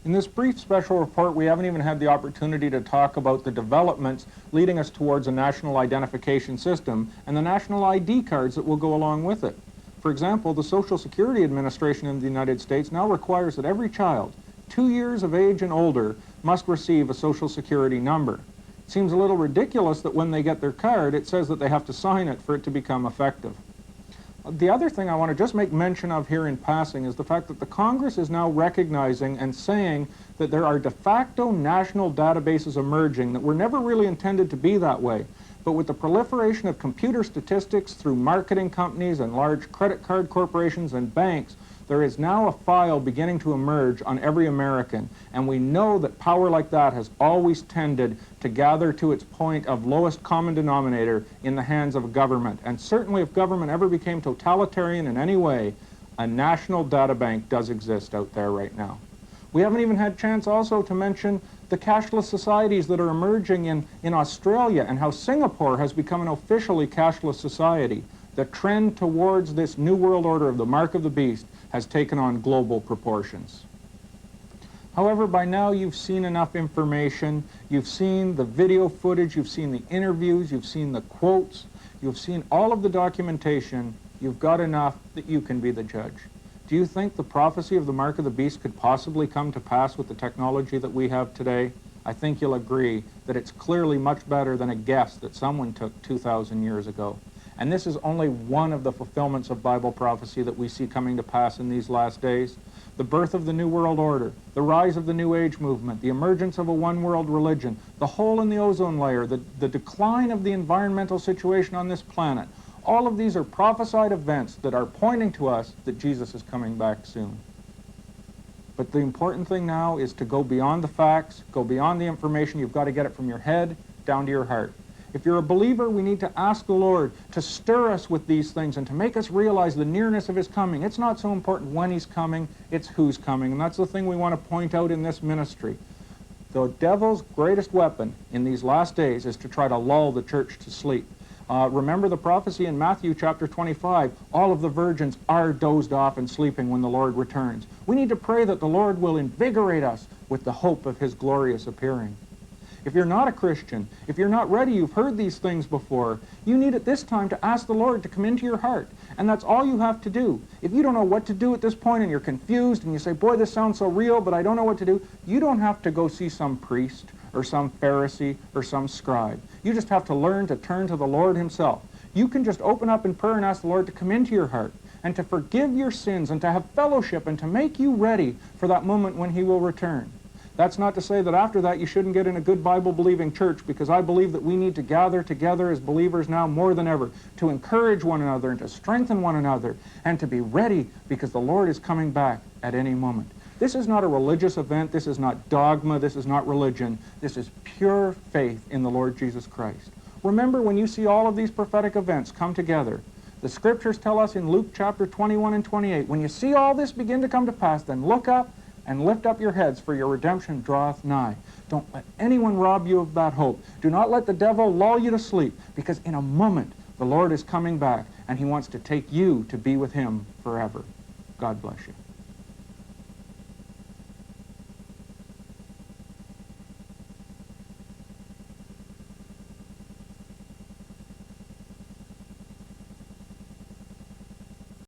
In this brief special report, we haven't even had the opportunity to talk about the developments leading us towards a national identification system and the national ID cards that will go along with it. For example, the Social Security Administration in the United States now requires that every child, 2 years of age and older, must receive a Social Security number. It seems a little ridiculous that when they get their card, it says that they have to sign it for it to become effective. The other thing I want to just make mention of here in passing is the fact that the Congress is now recognizing and saying that there are de facto national databases emerging that were never really intended to be that way. But with the proliferation of computer statistics through marketing companies and large credit card corporations and banks, there is now a file beginning to emerge on every American, and we know that power like that has always tended to gather to its point of lowest common denominator in the hands of a government. And certainly if government ever became totalitarian in any way, a national data bank does exist out there right now. We haven't even had a chance also to mention the cashless societies that are emerging in Australia and how Singapore has become an officially cashless society. The trend towards this new world order of the Mark of the Beast has taken on global proportions. However, by now you've seen enough information, you've seen the video footage, you've seen the interviews, you've seen the quotes, you've seen all of the documentation, you've got enough that you can be the judge. Do you think the prophecy of the mark of the beast could possibly come to pass with the technology that we have today? I think you'll agree that it's clearly much better than a guess that someone took 2,000 years ago. And this is only one of the fulfillments of Bible prophecy that we see coming to pass in these last days. The birth of the New World Order, the rise of the New Age movement, the emergence of a one-world religion, the hole in the ozone layer, the decline of the environmental situation on this planet. All of these are prophesied events that are pointing to us that Jesus is coming back soon. But the important thing now is to go beyond the facts, go beyond the information. You've got to get it from your head down to your heart. If you're a believer, we need to ask the Lord to stir us with these things and to make us realize the nearness of his coming. It's not so important when he's coming, it's who's coming. And that's the thing we want to point out in this ministry. The devil's greatest weapon in these last days is to try to lull the church to sleep. Remember the prophecy in Matthew chapter 25, all of the virgins are dozed off and sleeping when the Lord returns. We need to pray that the Lord will invigorate us with the hope of his glorious appearing. If you're not a Christian, if you're not ready, you've heard these things before, you need at this time to ask the Lord to come into your heart. And that's all you have to do. If you don't know what to do at this point and you're confused and you say, boy, this sounds so real, but I don't know what to do, you don't have to go see some priest or some Pharisee or some scribe. You just have to learn to turn to the Lord himself. You can just open up in prayer and ask the Lord to come into your heart and to forgive your sins and to have fellowship and to make you ready for that moment when he will return. That's not to say that after that you shouldn't get in a good Bible-believing church, because I believe that we need to gather together as believers now more than ever to encourage one another and to strengthen one another and to be ready, because the Lord is coming back at any moment. This is not a religious event. This is not dogma. This is not religion. This is pure faith in the Lord Jesus Christ. Remember, when you see all of these prophetic events come together, the scriptures tell us in Luke chapter 21 and 28, when you see all this begin to come to pass, then look up and lift up your heads, for your redemption draweth nigh. Don't let anyone rob you of that hope. Do not let the devil lull you to sleep, because in a moment the Lord is coming back, and he wants to take you to be with him forever. God bless you.